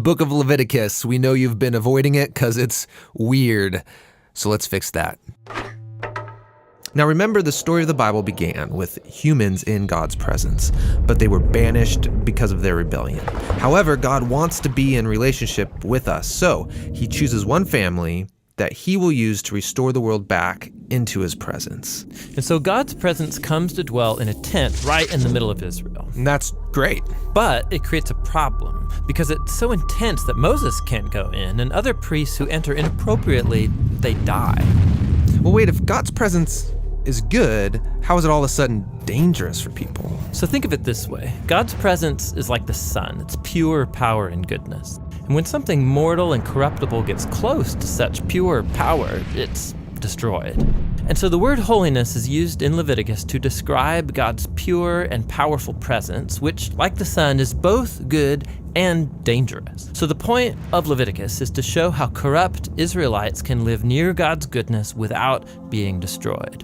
book of Leviticus. We know you've been avoiding it because it's weird. So let's fix that. Now remember, the story of the Bible began with humans in God's presence, but they were banished because of their rebellion. However, God wants to be in relationship with us, so he chooses one family that he will use to restore the world back into his presence. And so God's presence comes to dwell in a tent right in the middle of Israel. And that's great. But it creates a problem because it's so intense that Moses can't go in, and other priests who enter inappropriately, they die. Well, wait, if God's presence is good, how is it all of a sudden dangerous for people? So think of it this way. God's presence is like the sun. It's pure power and goodness. And when something mortal and corruptible gets close to such pure power, it's destroyed. And so the word holiness is used in Leviticus to describe God's pure and powerful presence, which, like the sun, is both good and dangerous. So the point of Leviticus is to show how corrupt Israelites can live near God's goodness without being destroyed.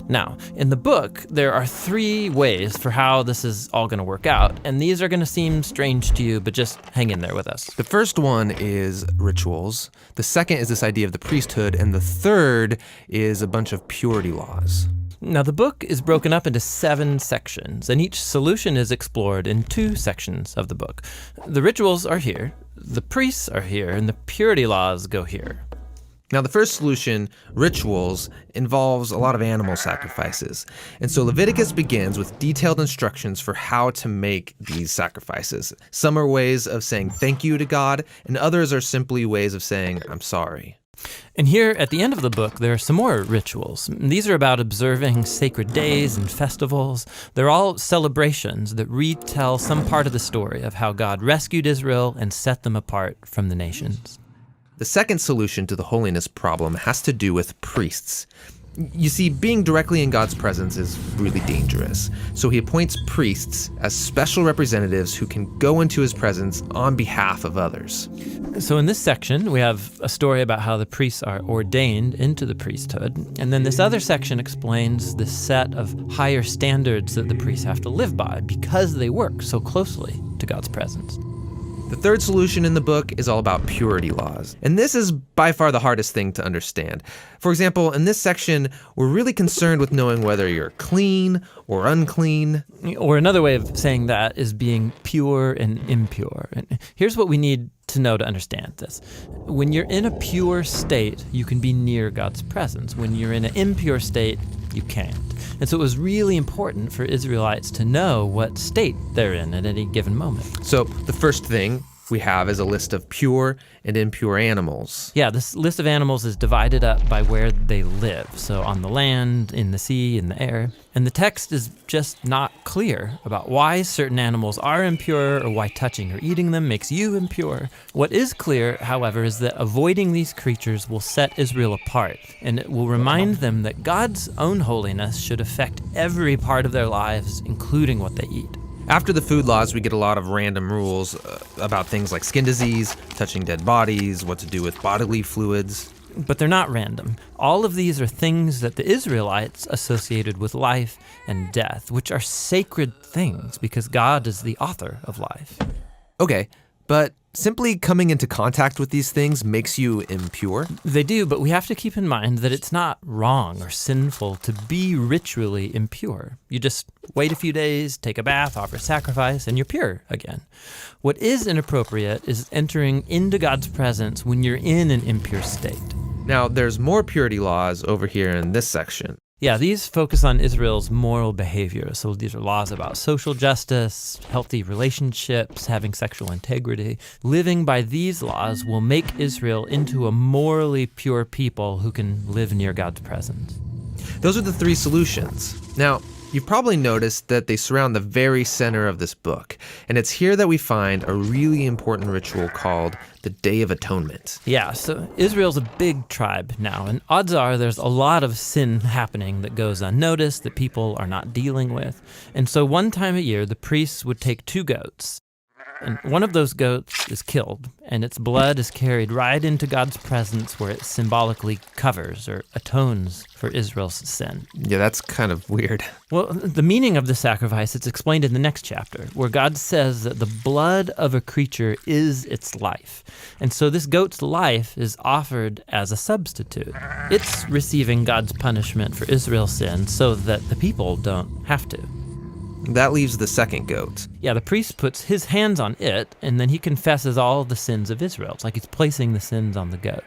Now, in the book, there are 3 ways for how this is all going to work out, and these are going to seem strange to you, but just hang in there with us. The first one is rituals. The second is this idea of the priesthood, and the third is a bunch of purity laws. Now, the book is broken up into 7 sections, and each solution is explored in 2 sections of the book. The rituals are here, the priests are here, and the purity laws go here. Now, the first solution, rituals, involves a lot of animal sacrifices. And so Leviticus begins with detailed instructions for how to make these sacrifices. Some are ways of saying thank you to God, and others are simply ways of saying, I'm sorry. And here at the end of the book, there are some more rituals. These are about observing sacred days and festivals. They're all celebrations that retell some part of the story of how God rescued Israel and set them apart from the nations. The second solution to the holiness problem has to do with priests. You see, being directly in God's presence is really dangerous. So he appoints priests as special representatives who can go into his presence on behalf of others. So in this section, we have a story about how the priests are ordained into the priesthood. And then this other section explains the set of higher standards that the priests have to live by because they work so closely to God's presence. The third solution in the book is all about purity laws. And this is by far the hardest thing to understand. For example, in this section, we're really concerned with knowing whether you're clean or unclean. Or another way of saying that is being pure and impure. And here's what we need to know to understand this. When you're in a pure state, you can be near God's presence. When you're in an impure state, you can't. And so it was really important for Israelites to know what state they're in at any given moment. So the first thing we have is a list of pure and impure animals. Yeah, this list of animals is divided up by where they live. So on the land, in the sea, in the air. And the text is just not clear about why certain animals are impure or why touching or eating them makes you impure. What is clear, however, is that avoiding these creatures will set Israel apart, and it will remind them that God's own holiness should affect every part of their lives, including what they eat. After the food laws, we get a lot of random rules about things like skin disease, touching dead bodies, what to do with bodily fluids. But they're not random. All of these are things that the Israelites associated with life and death, which are sacred things because God is the author of life. Okay, but simply coming into contact with these things makes you impure? They do, but we have to keep in mind that it's not wrong or sinful to be ritually impure. You just wait a few days, take a bath, offer sacrifice, and you're pure again. What is inappropriate is entering into God's presence when you're in an impure state. Now, there's more purity laws over here in this section. Yeah, these focus on Israel's moral behavior. So these are laws about social justice, healthy relationships, having sexual integrity. Living by these laws will make Israel into a morally pure people who can live near God's presence. Those are the 3 solutions. Now, you've probably noticed that they surround the very center of this book, and it's here that we find a really important ritual called the Day of Atonement. Yeah, so Israel's a big tribe now, and odds are there's a lot of sin happening that goes unnoticed, that people are not dealing with. And so one time a year, the priests would take 2 goats, And one of those goats is killed, and its blood is carried right into God's presence where it symbolically covers or atones for Israel's sin. Yeah, that's kind of weird. Well, the meaning of the sacrifice, it's explained in the next chapter, where God says that the blood of a creature is its life. And so this goat's life is offered as a substitute. It's receiving God's punishment for Israel's sin so that the people don't have to. That leaves the second goat. Yeah, the priest puts his hands on it, and then he confesses all the sins of Israel. It's like he's placing the sins on the goat.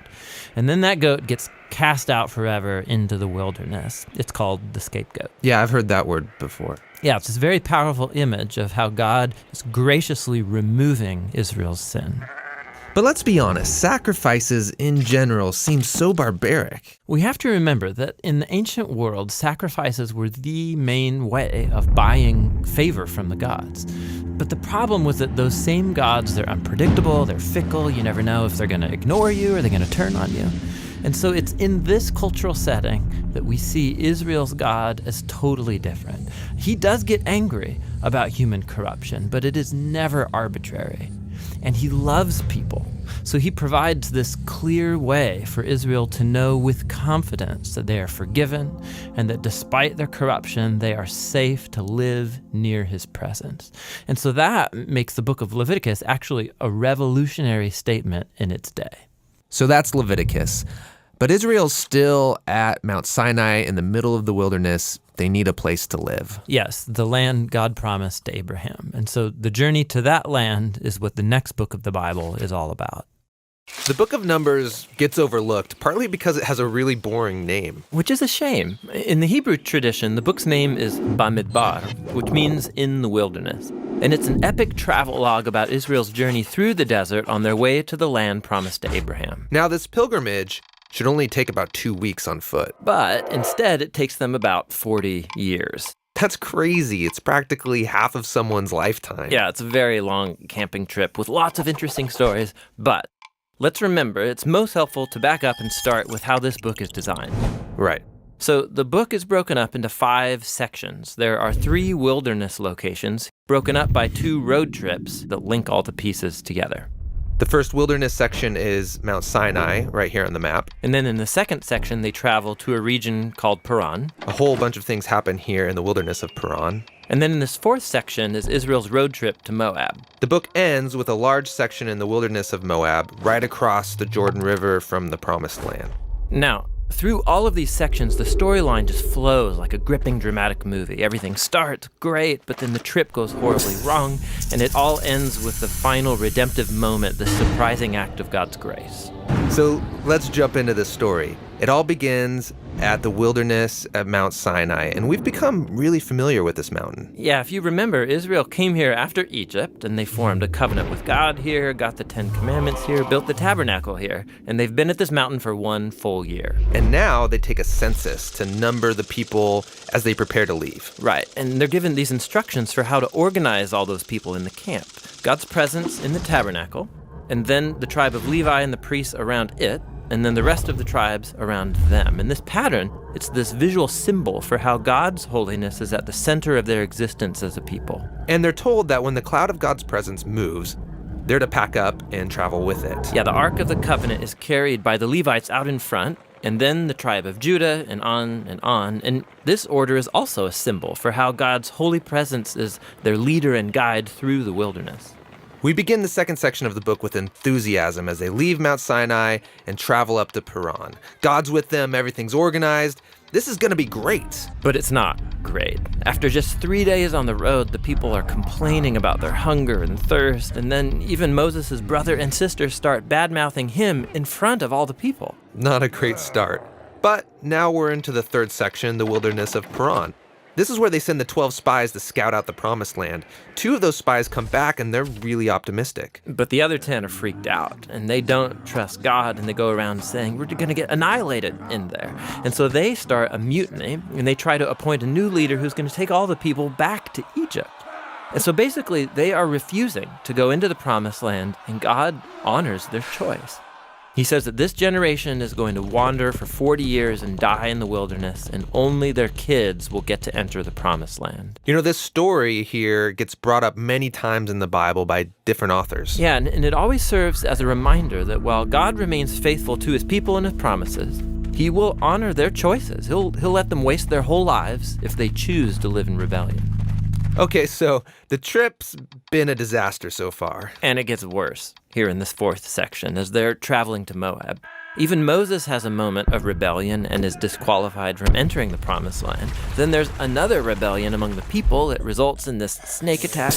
And then that goat gets cast out forever into the wilderness. It's called the scapegoat. Yeah, I've heard that word before. Yeah, it's this very powerful image of how God is graciously removing Israel's sin. But let's be honest, sacrifices in general seem so barbaric. We have to remember that in the ancient world, sacrifices were the main way of buying favor from the gods. But the problem was that those same gods, they're unpredictable, they're fickle, you never know if they're going to ignore you or they're going to turn on you. And so it's in this cultural setting that we see Israel's God as totally different. He does get angry about human corruption, but it is never arbitrary. And he loves people. So he provides this clear way for Israel to know with confidence that they are forgiven and that despite their corruption, they are safe to live near his presence. And so that makes the book of Leviticus actually a revolutionary statement in its day. So that's Leviticus. But Israel's still at Mount Sinai in the middle of the wilderness. They need a place to live. Yes, the land God promised to Abraham. And so the journey to that land is what the next book of the Bible is all about. The book of Numbers gets overlooked, partly because it has a really boring name. Which is a shame. In the Hebrew tradition, the book's name is Bamidbar, which means in the wilderness. And it's an epic travelogue about Israel's journey through the desert on their way to the land promised to Abraham. Now, this pilgrimage should only take about 2 weeks on foot. But instead, it takes them about 40 years. That's crazy. It's practically half of someone's lifetime. Yeah, it's a very long camping trip with lots of interesting stories. But let's remember, it's most helpful to back up and start with how this book is designed. Right. So the book is broken up into 5 sections. There are 3 wilderness locations, broken up by 2 road trips that link all the pieces together. The first wilderness section is Mount Sinai, right here on the map. And then in the second section, they travel to a region called Paran. A whole bunch of things happen here in the wilderness of Paran. And then in this 4th section is Israel's road trip to Moab. The book ends with a large section in the wilderness of Moab, right across the Jordan River from the Promised Land. Now, through all of these sections, the storyline just flows like a gripping dramatic movie. Everything starts great, but then the trip goes horribly wrong, and it all ends with the final redemptive moment, the surprising act of God's grace. So let's jump into the story. It all begins at the wilderness at Mount Sinai, and we've become really familiar with this mountain. Yeah, if you remember, Israel came here after Egypt, and they formed a covenant with God here, got the 10 Commandments here, built the tabernacle here, and they've been at this mountain for 1 full year. And now they take a census to number the people as they prepare to leave. Right, and they're given these instructions for how to organize all those people in the camp. God's presence in the tabernacle, and then the tribe of Levi and the priests around it, and then the rest of the tribes around them. And this pattern, it's this visual symbol for how God's holiness is at the center of their existence as a people. And they're told that when the cloud of God's presence moves, they're to pack up and travel with it. Yeah, the Ark of the Covenant is carried by the Levites out in front, and then the tribe of Judah, and on and on. And this order is also a symbol for how God's holy presence is their leader and guide through the wilderness. We begin the second section of the book with enthusiasm as they leave Mount Sinai and travel up to Paran. God's with them, everything's organized. This is going to be great. But it's not great. After just 3 days on the road, the people are complaining about their hunger and thirst, and then even Moses' brother and sister start bad-mouthing him in front of all the people. Not a great start. But now we're into the third section, the wilderness of Paran. This is where they send the 12 spies to scout out the Promised Land. 2 of those spies come back, and they're really optimistic. But the other 10 are freaked out, and they don't trust God, and they go around saying, we're going to get annihilated in there. And so they start a mutiny, and they try to appoint a new leader who's going to take all the people back to Egypt. And so basically, they are refusing to go into the Promised Land, and God honors their choice. He says that this generation is going to wander for 40 years and die in the wilderness, and only their kids will get to enter the promised land. You know, this story here gets brought up many times in the Bible by different authors. Yeah, and it always serves as a reminder that while God remains faithful to his people and his promises, he will honor their choices. He'll let them waste their whole lives if they choose to live in rebellion. Okay, so the trip's been a disaster so far. And it gets worse here in this fourth section as they're traveling to Moab. Even Moses has a moment of rebellion and is disqualified from entering the promised land. Then there's another rebellion among the people that results in this snake attack.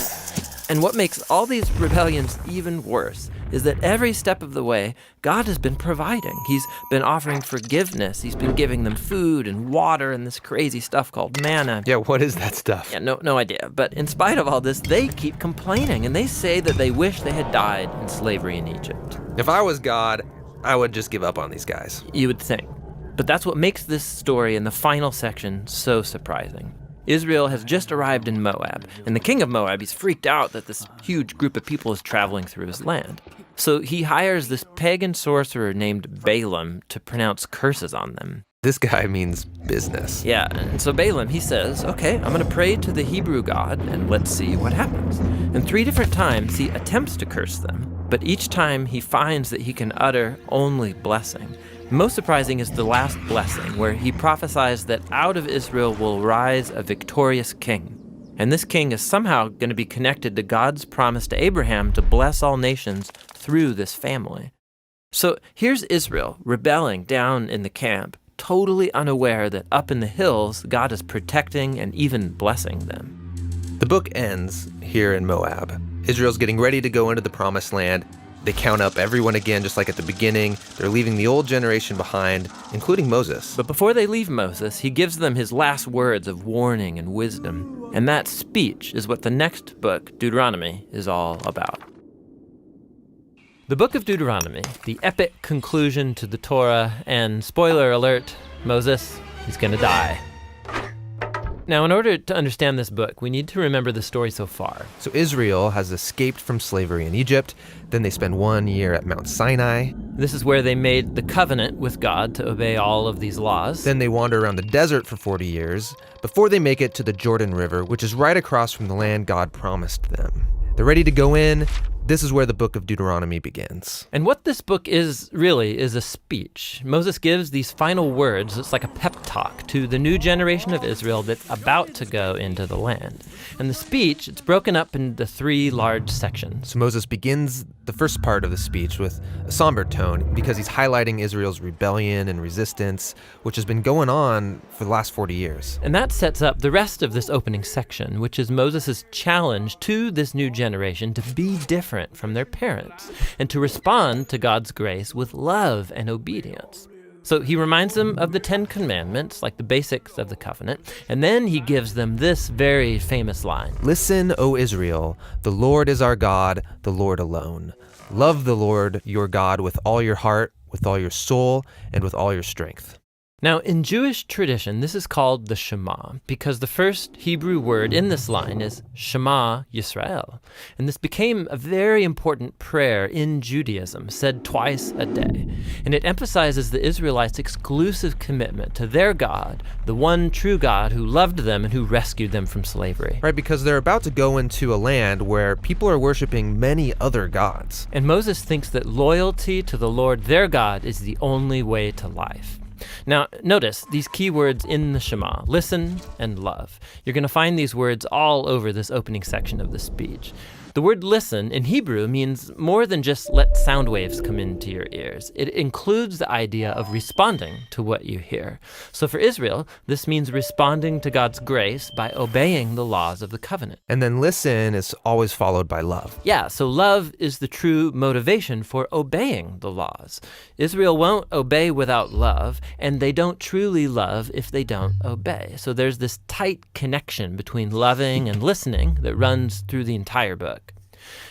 And what makes all these rebellions even worse is that every step of the way, God has been providing. He's been offering forgiveness. He's been giving them food and water and this crazy stuff called manna. Yeah, what is that stuff? Yeah, no idea. But in spite of all this, they keep complaining, and they say that they wish they had died in slavery in Egypt. If I was God, I would just give up on these guys. You would think. But that's what makes this story in the final section so surprising. Israel has just arrived in Moab, and the king of Moab, he's freaked out that this huge group of people is traveling through his land. So he hires this pagan sorcerer named Balaam to pronounce curses on them. This guy means business. Yeah, and so Balaam, he says, okay, I'm going to pray to the Hebrew God, and let's see what happens. And 3 different times he attempts to curse them, but each time he finds that he can utter only blessing. Most surprising is the last blessing, where he prophesies that out of Israel will rise a victorious king. And this king is somehow going to be connected to God's promise to Abraham to bless all nations through this family. So here's Israel rebelling down in the camp, totally unaware that up in the hills, God is protecting and even blessing them. The book ends here in Moab. Israel's getting ready to go into the promised land. They count up everyone again, just like at the beginning. They're leaving the old generation behind, including Moses. But before they leave Moses, he gives them his last words of warning and wisdom. And that speech is what the next book, Deuteronomy, is all about. The book of Deuteronomy, the epic conclusion to the Torah, and spoiler alert, Moses, he's going to die. Now, in order to understand this book, we need to remember the story so far. So Israel has escaped from slavery in Egypt. Then they spend 1 year at Mount Sinai. This is where they made the covenant with God to obey all of these laws. Then they wander around the desert for 40 years before they make it to the Jordan River, which is right across from the land God promised them. They're ready to go in. This is where the book of Deuteronomy begins. And what this book is really is a speech. Moses gives these final words. It's like a pep talk to the new generation of Israel that's about to go into the land. And the speech, it's broken up into 3 large sections. So Moses begins the first part of the speech with a somber tone because he's highlighting Israel's rebellion and resistance, which has been going on for the last 40 years. And that sets up the rest of this opening section, which is Moses' challenge to this new generation to be different from their parents and to respond to God's grace with love and obedience. So he reminds them of the 10 commandments, like the basics of the covenant, and then he gives them this very famous line. Listen, O Israel, the Lord is our God, the Lord alone. Love the Lord your God with all your heart, with all your soul, and with all your strength. Now, in Jewish tradition, this is called the Shema, because the first Hebrew word in this line is Shema Yisrael. And this became a very important prayer in Judaism, said twice a day. And it emphasizes the Israelites' exclusive commitment to their God, the one true God who loved them and who rescued them from slavery. Right, because they're about to go into a land where people are worshiping many other gods. And Moses thinks that loyalty to the Lord, their God, is the only way to life. Now, notice these key words in the Shema, listen and love. You're going to find these words all over this opening section of the speech. The word listen in Hebrew means more than just let sound waves come into your ears. It includes the idea of responding to what you hear. So for Israel, this means responding to God's grace by obeying the laws of the covenant. And then listen is always followed by love. Yeah, so love is the true motivation for obeying the laws. Israel won't obey without love, and they don't truly love if they don't obey. So there's this tight connection between loving and listening that runs through the entire book.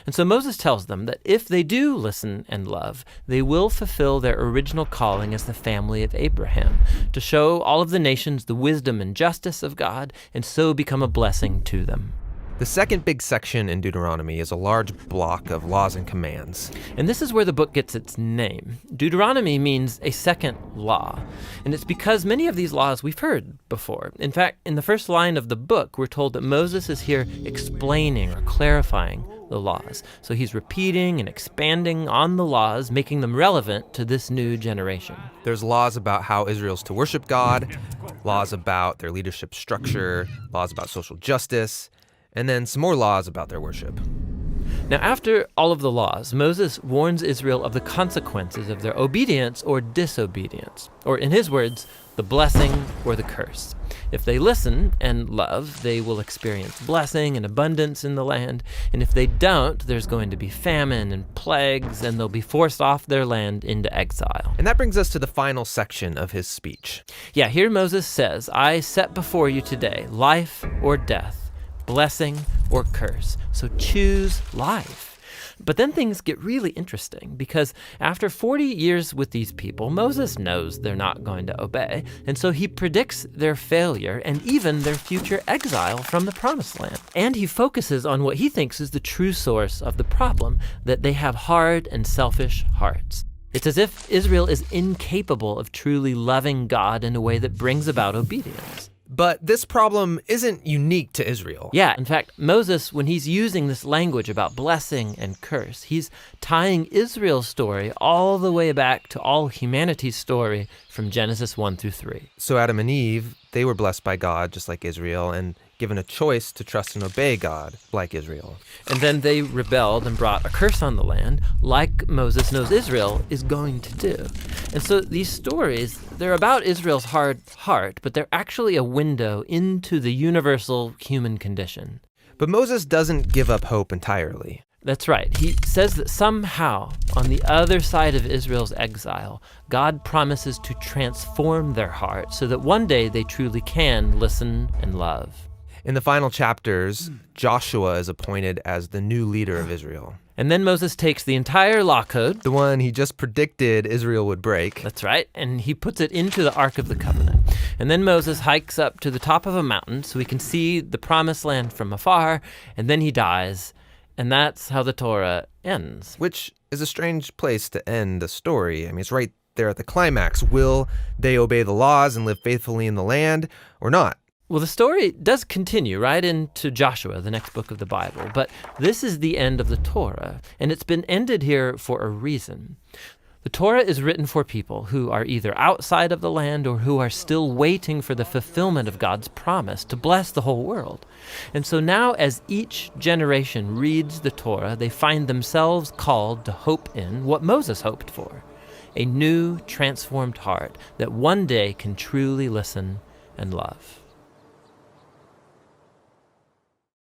And so Moses tells them that if they do listen and love, they will fulfill their original calling as the family of Abraham, to show all of the nations the wisdom and justice of God, and so become a blessing to them. The second big section in Deuteronomy is a large block of laws and commands. And this is where the book gets its name. Deuteronomy means a second law. And it's because many of these laws we've heard before. In fact, in the first line of the book, we're told that Moses is here explaining or clarifying the laws. So he's repeating and expanding on the laws, making them relevant to this new generation. There's laws about how Israel's to worship God, laws about their leadership structure, laws about social justice, and then some more laws about their worship. Now, after all of the laws, Moses warns Israel of the consequences of their obedience or disobedience, or in his words, the blessing or the curse. If they listen and love, they will experience blessing and abundance in the land, and if they don't, there's going to be famine and plagues, and they'll be forced off their land into exile. And that brings us to the final section of his speech. Yeah, here Moses says, I set before you today life or death, blessing or curse. So choose life. But then things get really interesting because after 40 years with these people, Moses knows they're not going to obey. And so he predicts their failure and even their future exile from the promised land. And he focuses on what he thinks is the true source of the problem, that they have hard and selfish hearts. It's as if Israel is incapable of truly loving God in a way that brings about obedience. But this problem isn't unique to Israel. Yeah, in fact, Moses, when he's using this language about blessing and curse, he's tying Israel's story all the way back to all humanity's story from Genesis 1 through 3. So Adam and Eve, they were blessed by God just like Israel and given a choice to trust and obey God like Israel. And then they rebelled and brought a curse on the land like Moses knows Israel is going to do. And so these stories, they're about Israel's hard heart, but they're actually a window into the universal human condition. But Moses doesn't give up hope entirely. That's right. He says that somehow, on the other side of Israel's exile, God promises to transform their heart so that one day they truly can listen and love. In the final chapters, Joshua is appointed as the new leader of Israel. And then Moses takes the entire law code, the one he just predicted Israel would break. That's right, and he puts it into the Ark of the Covenant. And then Moses hikes up to the top of a mountain so he can see the promised land from afar, and then he dies. And that's how the Torah ends. Which is a strange place to end the story. I mean, it's right there at the climax. Will they obey the laws and live faithfully in the land or not? Well, the story does continue right into Joshua, the next book of the Bible. But this is the end of the Torah, and it's been ended here for a reason. The Torah is written for people who are either outside of the land or who are still waiting for the fulfillment of God's promise to bless the whole world. And so now as each generation reads the Torah, they find themselves called to hope in what Moses hoped for, a new, transformed heart that one day can truly listen and love.